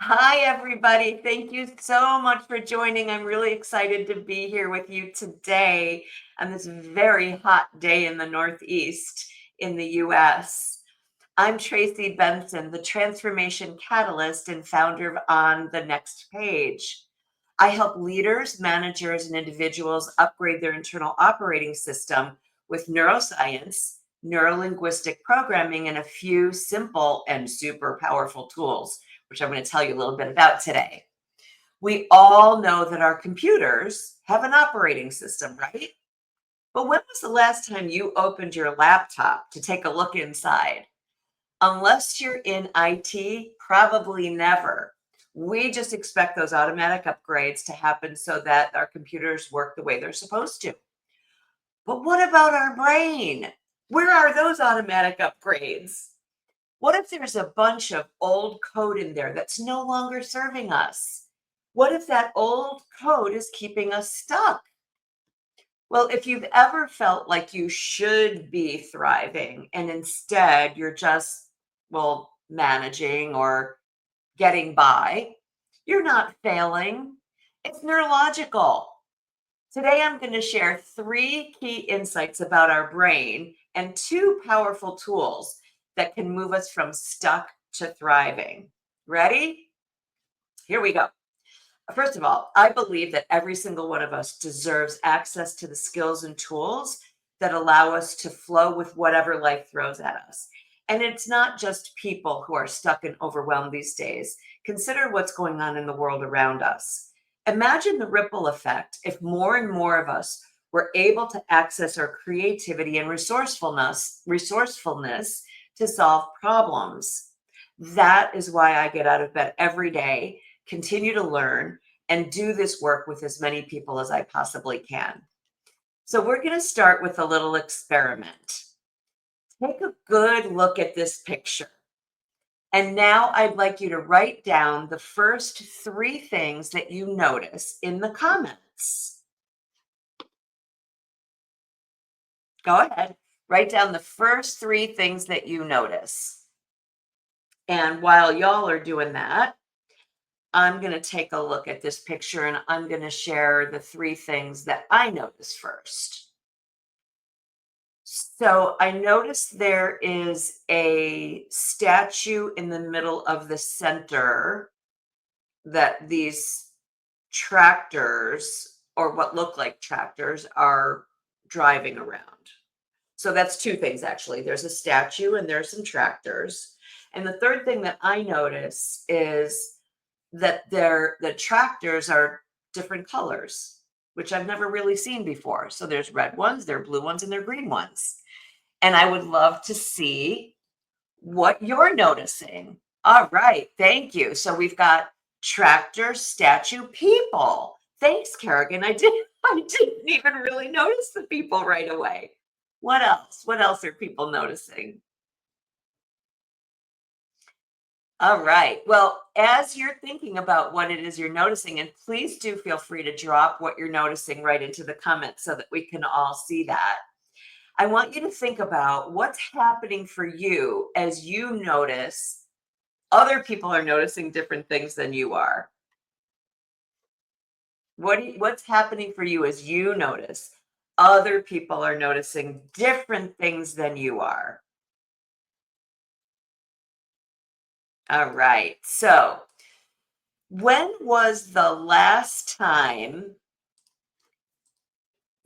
Hi, everybody. Thank you so much for joining. I'm really excited to be here with you today on this very hot day in the Northeast in the US. I'm Tracy Benson, the transformation catalyst and founder of On the Next Page. I help leaders, managers, and individuals upgrade their internal operating system with neuroscience, neurolinguistic programming, and a few simple and super powerful tools, which I'm going to tell you a little bit about today. We all know that our computers have an operating system, right? But when was the last time you opened your laptop to take a look inside? Unless you're in IT, probably never. We just expect those automatic upgrades to happen so that our computers work the way they're supposed to. But what about our brain? Where are those automatic upgrades? What if there's a bunch of old code in there that's no longer serving us? What if that old code is keeping us stuck? Well, if you've ever felt like you should be thriving and instead you're just, well, managing or getting by, you're not failing. It's neurological. Today, I'm going to share three key insights about our brain and two powerful tools that can move us from stuck to thriving. Ready? Here we go. First of all, I believe that every single one of us deserves access to the skills and tools that allow us to flow with whatever life throws at us. And it's not just people who are stuck and overwhelmed these days. Consider what's going on in the world around us. Imagine the ripple effect if more and more of us were able to access our creativity and resourcefulness to solve problems. That is why I get out of bed every day, continue to learn, and do this work with as many people as I possibly can. So we're going to start with a little experiment. Take a good look at this picture. And now I'd like you to write down the first three things that you notice in the comments. Go ahead, write down the first three things that you notice. And while y'all are doing that, I'm going to take a look at this picture and I'm going to share the three things that I noticed first. So I noticed there is a statue in the middle of the center that these tractors, or what look like tractors, are driving around. So that's two things actually. There's a statue and there's some tractors. And the third thing that I notice is that the tractors are different colors, which I've never really seen before. So there's red ones, there are blue ones, and there are green ones. And I would love to see what you're noticing. All right, thank you. So we've got tractor, statue, people. Thanks, Kerrigan. I didn't even really notice the people right away. What else? What else are people noticing? All right. Well, as you're thinking about what it is you're noticing, and please do feel free to drop what you're noticing right into the comments so that we can all see that. I want you to think about what's happening for you as you notice other people are noticing different things than you are. What's happening for you as you notice other people are noticing different things than you are? All right. So, when was the last time?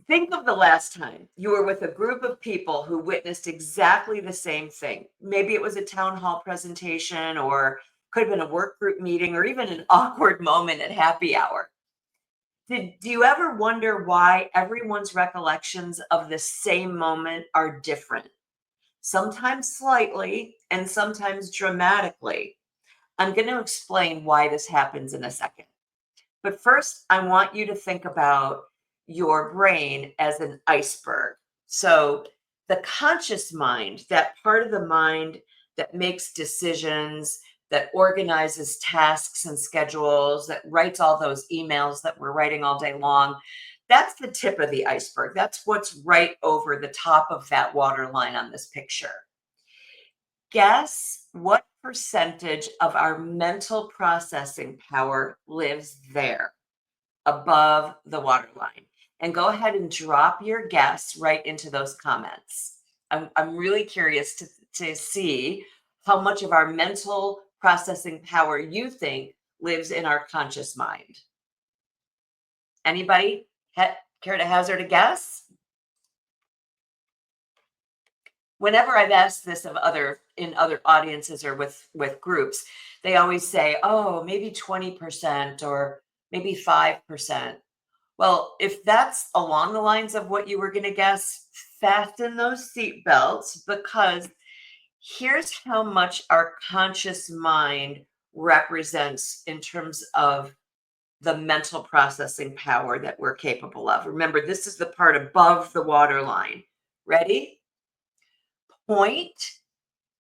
Think of the last time you were with a group of people who witnessed exactly the same thing. Maybe it was a town hall presentation, or could have been a work group meeting, or even an awkward moment at happy hour. Do you ever wonder why everyone's recollections of the same moment are different? Sometimes slightly and sometimes dramatically. I'm going to explain why this happens in a second. But first, I want you to think about your brain as an iceberg. So, the conscious mind, that part of the mind that makes decisions, that organizes tasks and schedules, that writes all those emails that we're writing all day long, that's the tip of the iceberg. That's what's right over the top of that water line on this picture. Guess what percentage of our mental processing power lives there above the waterline? And go ahead and drop your guess right into those comments. I'm really curious to see how much of our mental processing power you think lives in our conscious mind. Anybody care to hazard a guess? Whenever I've asked this of in other audiences or with groups, they always say, "Oh, maybe 20% or maybe 5%." Well, if that's along the lines of what you were going to guess, fasten those seat belts, because here's how much our conscious mind represents in terms of the mental processing power that we're capable of. Remember, this is the part above the waterline. Ready? Point.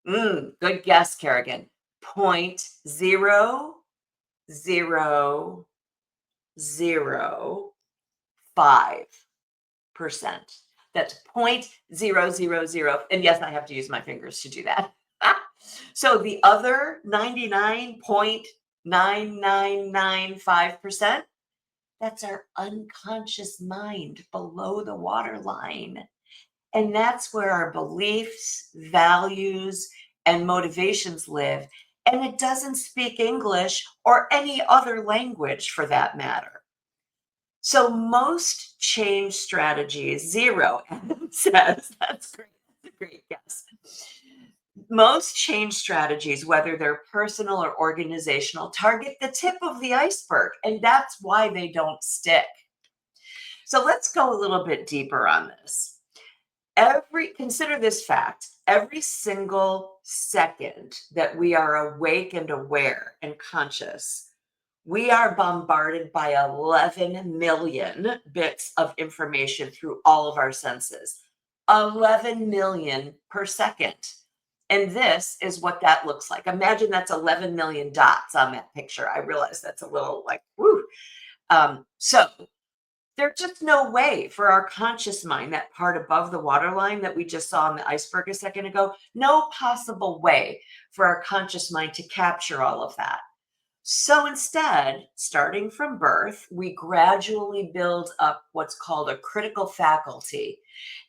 Good guess, Kerrigan. 0.0005%. That's 0.000. And yes, I have to use my fingers to do that. So the other 99.9995%, that's our unconscious mind below the waterline. And that's where our beliefs, values, and motivations live. And it doesn't speak English or any other language for that matter. So most change strategies, zero, Adam says, that's great. That's a great guess. Most change strategies, whether they're personal or organizational, target the tip of the iceberg, and that's why they don't stick. So let's go a little bit deeper on this. Consider this fact: every single second that we are awake and aware and conscious, we are bombarded by 11 million bits of information through all of our senses. 11 million per second. And this is what that looks like. Imagine that's 11 million dots on that picture. I realize that's a little like, woo. So there's just no way for our conscious mind, that part above the waterline that we just saw on the iceberg a second ago, no possible way for our conscious mind to capture all of that. So instead, starting from birth, we gradually build up what's called a critical faculty.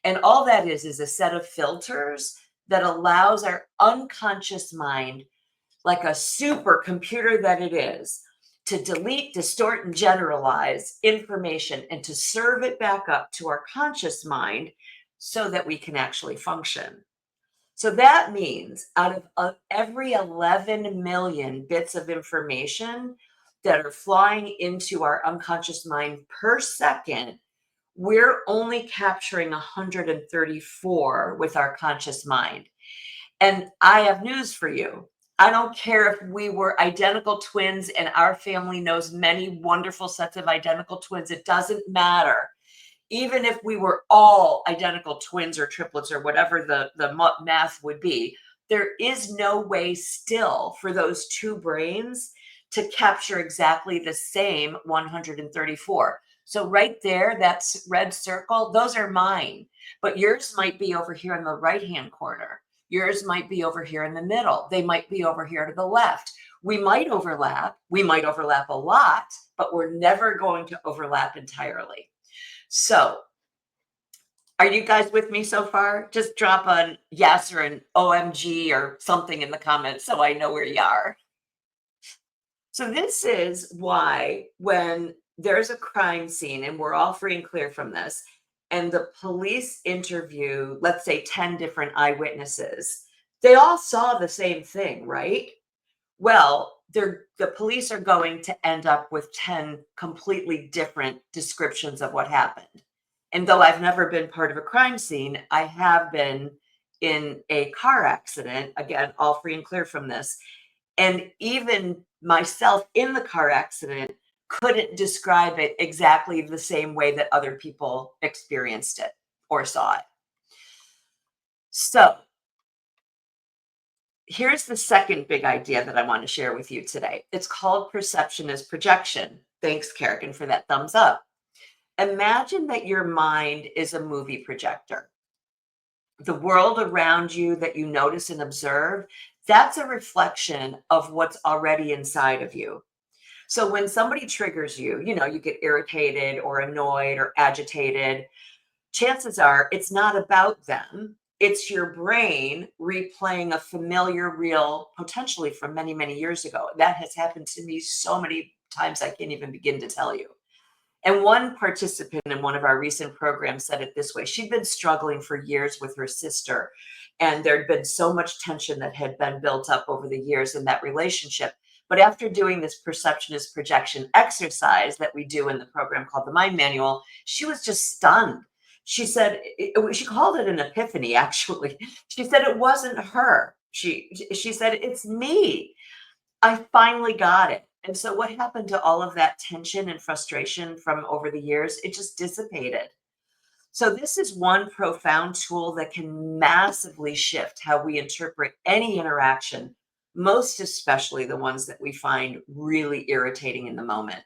And all that is a set of filters that allows our unconscious mind, like a supercomputer that it is, to delete, distort, and generalize information and to serve it back up to our conscious mind so that we can actually function. So that means out of every 11 million bits of information that are flying into our unconscious mind per second, we're only capturing 134 with our conscious mind. And I have news for you. I don't care if we were identical twins and our family knows many wonderful sets of identical twins. It doesn't matter. Even if we were all identical twins or triplets or whatever the math would be, there is no way still for those two brains to capture exactly the same 134. So right there, that's red circle, those are mine, but yours might be over here in the right-hand corner. Yours might be over here in the middle. They might be over here to the left. We might overlap a lot, but we're never going to overlap entirely. So are you guys with me so far? Just drop a yes or an OMG or something in the comments so I know where you are. So this is why when there's a crime scene and we're all free and clear from this, and the police interview, let's say 10 different eyewitnesses, they all saw the same thing, right? Well, the police are going to end up with 10 completely different descriptions of what happened. And though I've never been part of a crime scene, I have been in a car accident, again, all free and clear from this. And even myself in the car accident couldn't describe it exactly the same way that other people experienced it or saw it. So here's the second big idea that I want to share with you today. It's called perception as projection. Thanks, Kerrigan, for that thumbs up. Imagine that your mind is a movie projector. The world around you that you notice and observe, That's a reflection of what's already inside of you. So when somebody triggers you, you get irritated or annoyed or agitated, chances are it's not about them. It's your brain replaying a familiar reel, potentially from many, many years ago. That has happened to me so many times I can't even begin to tell you. And one participant in one of our recent programs said it this way. She'd been struggling for years with her sister, and there'd been so much tension that had been built up over the years in that relationship. But after doing this perceptionist projection exercise that we do in the program called the Mind Manual, she was just stunned. She said, she called it an epiphany, actually. She said it wasn't her. She said, it's me. I finally got it. And so what happened to all of that tension and frustration from over the years? It just dissipated. So this is one profound tool that can massively shift how we interpret any interaction, most especially the ones that we find really irritating in the moment.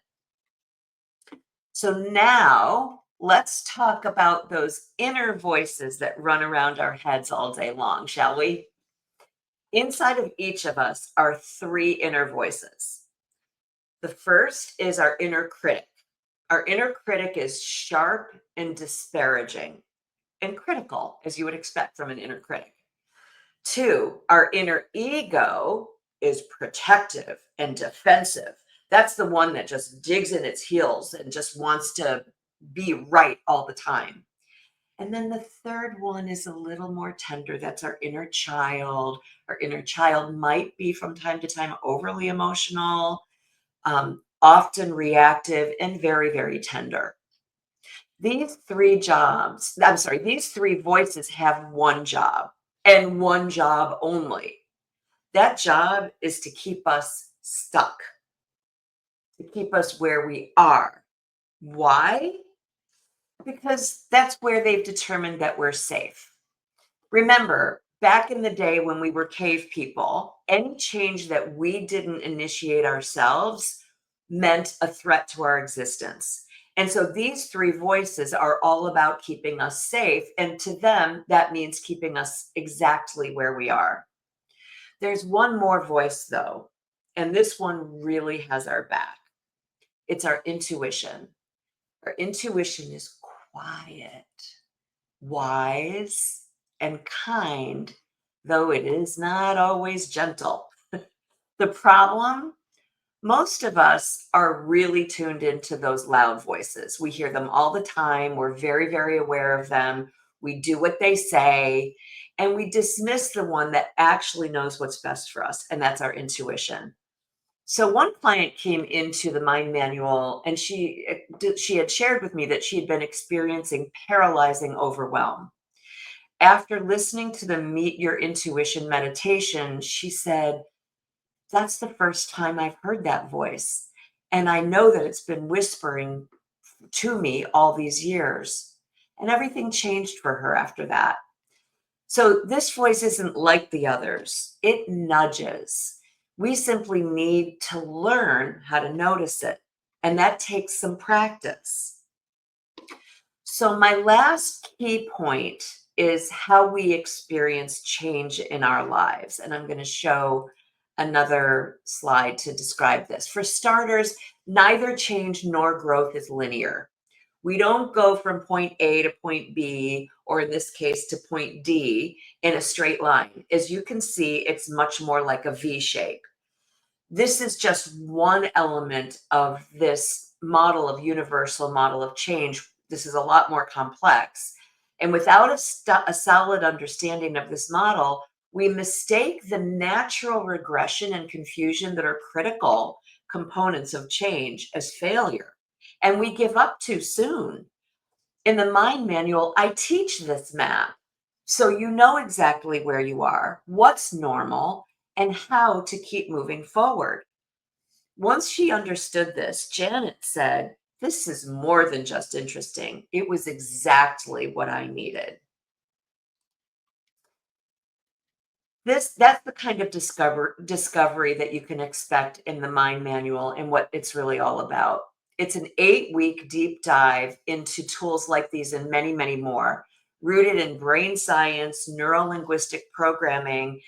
So now let's talk about those inner voices that run around our heads all day long, shall we? Inside of each of us are three inner voices. The first is our inner critic. Our inner critic is sharp and disparaging and critical, as you would expect from an inner critic. Two, our inner ego is protective and defensive. That's the one that just digs in its heels and just wants to be right all the time. And then the third one is a little more tender. That's our inner child. Our inner child might be from time to time overly emotional, often reactive, and very, very tender. These three voices have one job and one job only. That job is to keep us stuck, to keep us where we are. Why? Because that's where they've determined that we're safe. Remember, back in the day when we were cave people, any change that we didn't initiate ourselves meant a threat to our existence. And so these three voices are all about keeping us safe. And to them, that means keeping us exactly where we are. There's one more voice, though, and this one really has our back. It's our intuition. Our intuition is quiet, wise, and kind, though it is not always gentle. The problem, most of us are really tuned into those loud voices. We hear them all the time. We're very, very aware of them. We do what they say, and we dismiss the one that actually knows what's best for us, and that's our intuition. So one client came into the Mind Manual, and she had shared with me that she had been experiencing paralyzing overwhelm. After listening to the Meet Your Intuition meditation, she said, that's the first time I've heard that voice. And I know that it's been whispering to me all these years. And everything changed for her after that. So this voice isn't like the others, it nudges. We simply need to learn how to notice it. And that takes some practice. So, my last key point is how we experience change in our lives. And I'm going to show another slide to describe this. For starters, neither change nor growth is linear. We don't go from point A to point B, or in this case to point D, in a straight line. As you can see, it's much more like a V shape. This is just one element of this model of universal model of change. This is a lot more complex. And without a solid understanding of this model, we mistake the natural regression and confusion that are critical components of change as failure. And we give up too soon. In the Mind Manual, I teach this map. So you know exactly where you are, what's normal, and how to keep moving forward. Once she understood this, Janet said, this is more than just interesting. It was exactly what I needed. That's the kind of discovery that you can expect in the Mind Manual and what it's really all about. It's an 8-week deep dive into tools like these and many, many more, rooted in brain science, neuro linguistic programming,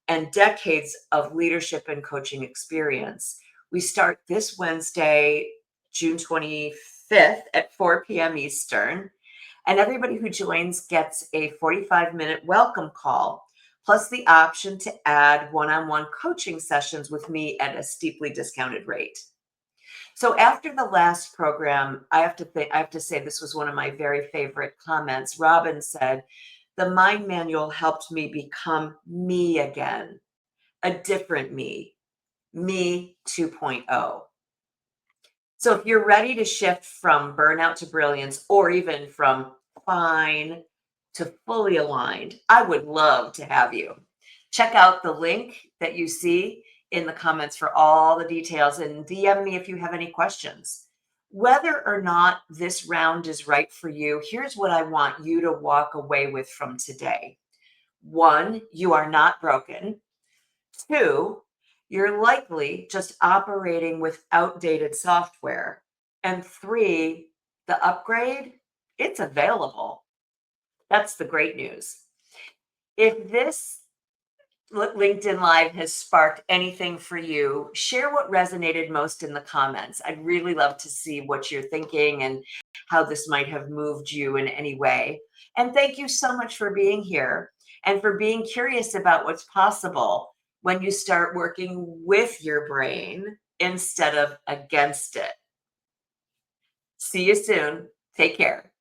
and decades of leadership and coaching experience. We start this Wednesday, June 25th at 4 p.m. Eastern. And everybody who joins gets a 45-minute welcome call, plus the option to add one on one coaching sessions with me at a steeply discounted rate. So after the last program, I have to say this was one of my very favorite comments. Robin said, "The mind manual helped me become me again, a different me 2.0." So if you're ready to shift from burnout to brilliance, or even from fine to fully aligned, I would love to have you. Check out the link that you see in the comments for all the details and DM me if you have any questions. Whether or not this round is right for you, here's what I want you to walk away with from today. One, you are not broken. Two, you're likely just operating with outdated software. And three, the upgrade, it's available. That's the great news. If this LinkedIn Live has sparked anything for you, share what resonated most in the comments. I'd really love to see what you're thinking and how this might have moved you in any way. And thank you so much for being here and for being curious about what's possible when you start working with your brain instead of against it. See you soon. Take care.